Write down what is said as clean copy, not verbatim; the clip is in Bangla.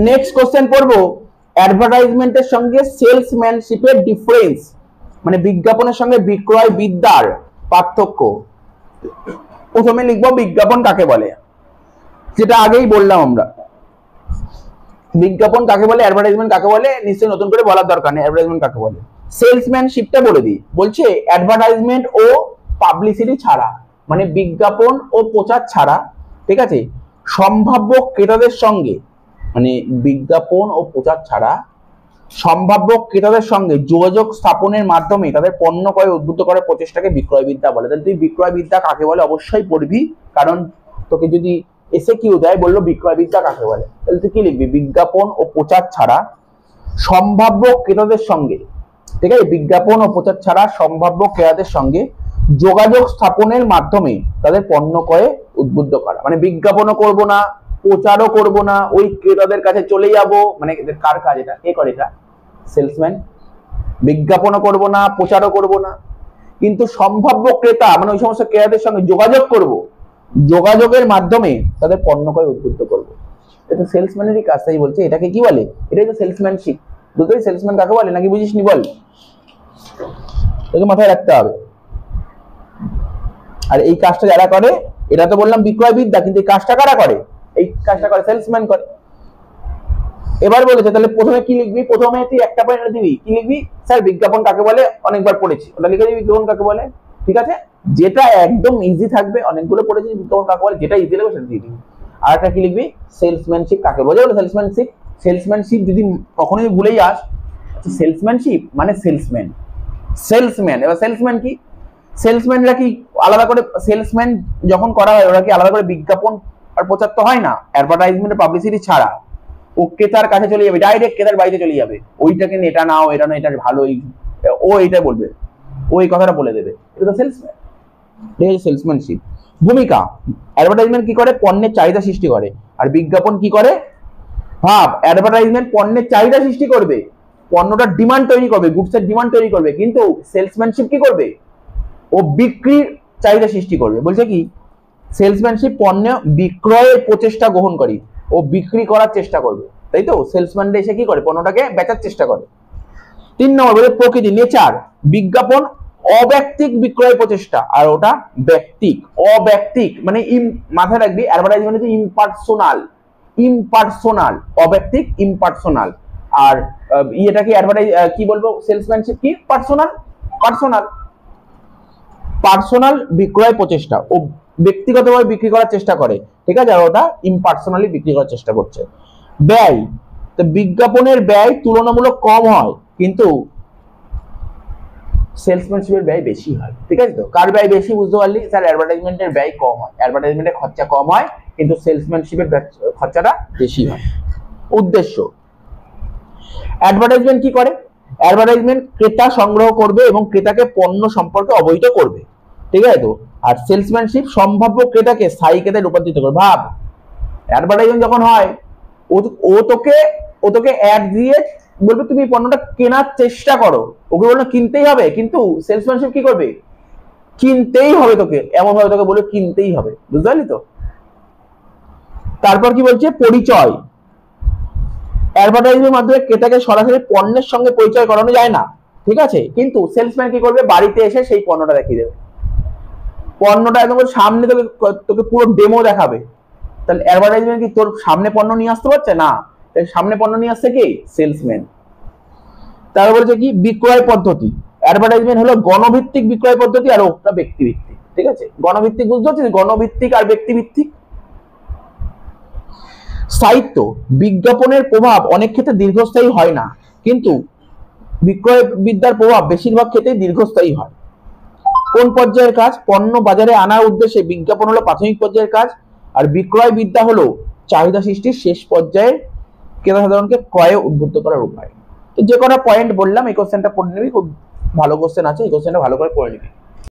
নেক্সট কোশ্চেন পড়বো, অ্যাডভার্টাইজমেন্টের সঙ্গে সেলসম্যানশিপের ডিফারেন্স, মানে বিজ্ঞাপনের সঙ্গে বিক্রয় বিদ্যার পার্থক্য। প্রথমে লিখবো বিজ্ঞাপন কাকে বলে, যেটা আগেই বললাম আমরা। বিজ্ঞাপন কাকে বলে, অ্যাডভার্টাইজমেন্ট কাকে বলে, নিশ্চয়ই নতুন করে বলার দরকার নেই অ্যাডভার্টাইজমেন্ট কাকে বলে। সেলসম্যানশিপটা বলে দিই, বলছে অ্যাডভার্টাইজমেন্ট ও পাবলিসিটি ছাড়া, মানে বিজ্ঞাপন ও প্রচার ছাড়া, ঠিক আছে, সম্ভাব্য ক্রেতাদের সঙ্গে, মানে বিজ্ঞাপন ও প্রচার ছাড়া সম্ভাব্য ক্রেতাদের সঙ্গে যোগাযোগ স্থাপনের মাধ্যমে তাদের পণ্য ক্রয় উদ্বুদ্ধ করার প্রচেষ্টাকে বিক্রয় বিদ্যা বলে। তাহলে তুই বিক্রয় বিদ্যা কাকে বলে অবশ্যই পড়বি, কারণ তোকে যদি এসে কিউ দেয় বললো বিক্রয় বিদ্যা কাকে বলে, তাহলে তুই কি লিখবি, বিজ্ঞাপন ও প্রচার ছাড়া সম্ভাব্য ক্রেতাদের সঙ্গে, ঠিক আছে, বিজ্ঞাপন ও প্রচার ছাড়া সম্ভাব্য ক্রেতাদের সঙ্গে যোগাযোগ স্থাপনের মাধ্যমে তাদের পণ্য ক্রয়ে উদ্বুদ্ধ করা। মানে বিজ্ঞাপনও করব না, প্রচারও করব না, ওই ক্রেতাদের কাছে চলে যাব, মানে কার কাজ এটা, কে করে এটা, সেলসম্যান। বিজ্ঞাপনও করব না, প্রচারও করব না, কিন্তু সম্ভাব্য ক্রেতা মানে ওই সমস্ত ক্রেতাদের সঙ্গে যোগাযোগ করব, যোগাযোগের মাধ্যমে তাদের পণ্য ক্রয়ে উদ্বুদ্ধ করব। এটা সেলসম্যানেরই কাজ, তাই বলছে এটাকে কি বলে, এটাই তো সেলসম্যানশিপ। দুটোই সেলসম্যান কাকে বলে, নাকি বুঝিস নি বল, তোকে মাথায় রাখতে হবে। আর এই কাজটা যারা করে, এটা তো বললাম বিক্রয় বিদ্যা, কিন্তু এই কাজটা কারা করে, এই কাজটা করে সেলসম্যান করে। এবার বলেছে তাহলে প্রথমে কি লিখবি, প্রথমে তুই একটা পয়েন্ট দিবি, কি লিখবি, স্যার বিজ্ঞাপন কাকে বলে অনেকবার পড়েছি, ওটা লিখে দিবি বিজ্ঞাপন কাকে বলে, ঠিক আছে। যেটা একদম ইজি থাকবে, অনেকগুলো পড়েছি বিজ্ঞাপন কাকে বলে, যেটা ইজি লাগবে সেটা দিয়ে দিবি। আর একটা কি লিখবি, সেলসম্যানশিপ কাকে বলে, সেলসম্যানশিপ। সেলসম্যানশিপ যদি কখনোই ভুলেই যাস, সেলসম্যানশিপ মানে সেলসম্যান, সেলসম্যান। এবার সেলসম্যান কি, সেলসম্যানরা কি আলাদা করে, সেলসম্যান যখন করা হয় ওরা কি আলাদা করে বিজ্ঞাপন আর প্রচার তো হয় না, অ্যাডভার্টাইজমেন্ট পাবলিসিটি ছাড়া ও ক্রেতার কাছে চলে যাবে, ডাইরেক্ট ক্রেতার বাড়িতে চলে যাবে, ওইটাকে এটা নাও, এটা না, এটা ভালো, ও এইটা বলবে, ও এই কথাটা বলে দেবে, এটা তো সেলসম্যান, ঠিক আছে, সেলসম্যানশিপ। ভূমিকা, অ্যাডভার্টাইজমেন্ট কি করে, পণ্যের চাহিদা সৃষ্টি করে, আর বিজ্ঞাপন কি করে, ভাব, অ্যাডভার্টাইজমেন্ট পণ্যের চাহিদা সৃষ্টি করবে, পণ্যটার ডিমান্ড তৈরি করবে, গুডসের ডিমান্ড তৈরি করবে, কিন্তু সেলসম্যানশিপ কি করবে, ও বিক্রির চাহিদা সৃষ্টি করবে। বলছে কি, সেলসম্যানশিপ পণ্য বিক্রয়ের প্রচেষ্টা গ্রহণ করি, ও বিক্রি করার চেষ্টা করবে, তাই তো, সেলসম্যানরা এসে কি করে, পণ্যটাকে বেচার চেষ্টা করে। 3 নম্বর বলে প্রকৃতি, নেচার, বিজ্ঞাপন অব্যক্তিক বিক্রয় প্রচেষ্টা, আর ওটা ব্যক্তিক। অব্যক্তিক মানে মাথায় রাখবি, অ্যাডভার্টাইজমেন্ট হচ্ছে ইম্পার্সোনাল, ইম্পার্সোনাল, অব্যক্তিক ইম্পার্সোনাল। আর এটা কি অ্যাডভার্টাইজ কি বলবো, সেলসম্যানশিপ কি পার্সোনাল, পার্সোনাল, পার্সোনাল বিক্রয় প্রচেষ্টা, ও ব্যক্তিগতভাবে বিক্রি করার চেষ্টা করে, ঠিক আছে, আর ওটা ইম্পার্সোনালি বিক্রি করার চেষ্টা করছে। ব্যয়, তো বিজ্ঞাপনের ব্যয় তুলনামূলক কম হয়, কিন্তু সেলসম্যানশিপের ব্যয় বেশি হয়, ঠিক আছে। তো কার ব্যয় বেশি বুঝতে পারলি, স্যার অ্যাডভার্টাইজমেন্টের ব্যয় কম হয়, অ্যাডভার্টাইজমেন্টের খরচা কম হয়, কিন্তু সেলসম্যানশিপের খরচাটা বেশি হয়। উদ্দেশ্য, অ্যাডভার্টাইজমেন্ট কি করে, অ্যাডভার্টাইজমেন্ট ক্রেতা সংগ্রহ করবে এবং ক্রেতাকে পণ্য সম্পর্কে অবহিত করবে, ঠিক আছে তো। আর সেলসম্যানশিপ সম্ভাব্য ক্রেতাকে স্থায়ী ক্রেতায় রূপান্তরিত করবে। ভাব, অ্যাডভার্টাইজমেন্ট যখন হয়, ও তোকে অ্যাড দিয়ে বলবে তুমি পণ্যটা কেনার চেষ্টা করো, ওকে বললো কিনতেই হবে, কিন্তু সেলসম্যানশিপ কি করবে, কিনতেই হবে তোকে, এমন ভাবে তোকে বলে কিনতেই হবে, বুঝতে পারলি তো। তারপর কি বলছে, পরিচয়, অ্যাডভার্টাইজমেন্টের মাধ্যমে ক্রেতাকে সরাসরি পণ্যের সঙ্গে পরিচয় করানো যায় না, ঠিক আছে, কিন্তু সেলসম্যান কি করবে, বাড়িতে এসে সেই পণ্যটা দেখিয়ে দেবে, পণ্যটা একদম সামনে তোকে পুরো ডেমো দেখাবে। তাহলে অ্যাডভার্টাইজমেন্ট কি তোর সামনে পণ্য নিয়ে আসতে পারছে না, সামনে পণ্য নিয়ে আসছে কি, সেলসম্যান। তারপর বলছে কি, বিক্রয় পদ্ধতি, অ্যাডভার্টাইজমেন্ট হলো গণভিত্তিক বিক্রয় পদ্ধতি, আর ওটা ব্যক্তিভিত্তিক, ঠিক আছে। গণভিত্তিক বুঝতে পারছিস, গণভিত্তিক আর ব্যক্তিভিত্তিক। স্থায়িত্ব, বিজ্ঞাপনের প্রভাব অনেক ক্ষেত্রে দীর্ঘস্থায়ী হয় না, কিন্তু বিক্রয় বিদ্যার প্রভাব বেশিরভাগ ক্ষেত্রে দীর্ঘস্থায়ী হয়। কোন পর্যায়ের কাজ, পণ্য বাজারে আনার উদ্দেশ্যে বিজ্ঞাপন হলো প্রাথমিক পর্যায়ের কাজ, আর বিক্রয় বিদ্যা হলো চাহিদা সৃষ্টির শেষ পর্যায়ে ক্রেতা সাধারণকে ক্রয়ে উদ্বুদ্ধ করার উপায়। তো যে কটা পয়েন্ট বললাম এই কোশ্চেনটা পড়ে নিবি, খুব ভালো কোশ্চেন আছে, এই কোশ্চেনটা ভালো করে পড়ে নিবি।